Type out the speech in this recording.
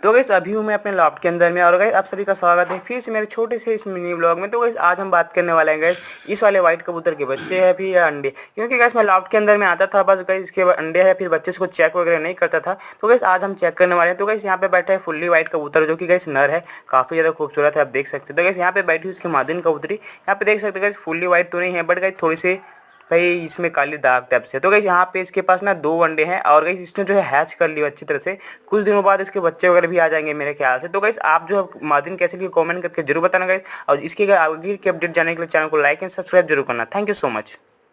तो गाइस अभी हूँ मैं अपने लॉफ्ट के अंदर में और गाइस आप सभी का स्वागत है फिर से मेरे छोटे से इस मिनी ब्लॉग में। तो गाइस आज हम बात करने वाले हैं गाइस इस वाले व्हाइट कबूतर के बच्चे हैं फिर या अंडे, क्योंकि गाइस मैं लॉफ्ट के अंदर में आता था बस गाइस इसके अंडे है फिर बच्चे इसको चेक वगैरह नहीं करता था। तो गाइस आज हम चेक करने वाले हैं। तो गाइस यहाँ पे बैठा है फुल्ली व्हाइट कबूतर जो कि गाइस नर है, काफ़ी ज़्यादा खूबसूरत है, आप देख सकते हैं। तो गाइस यहाँ पे बैठी उसकी मादिन कबूतरी, यहाँ पे देख सकते हैं गाइस फुल्ली व्हाइट तो नहीं है बट गाइस थोड़ी सी भाई इसमें काली दाग टाइप से। तो गाइस यहाँ पे इसके पास ना 2 अंडे हैं और गाइस इसने जो है हैच कर लिया अच्छी तरह से। कुछ दिनों बाद इसके बच्चे वगैरह भी आ जाएंगे मेरे ख्याल से। तो गाइस आप जो मार्जिन कैसे की कमेंट करके जरूर बताना गाइस, और इसके आगे की अपडेट जानने के लिए चैनल को लाइक एंड सब्सक्राइब जरूर करना। Thank you so much.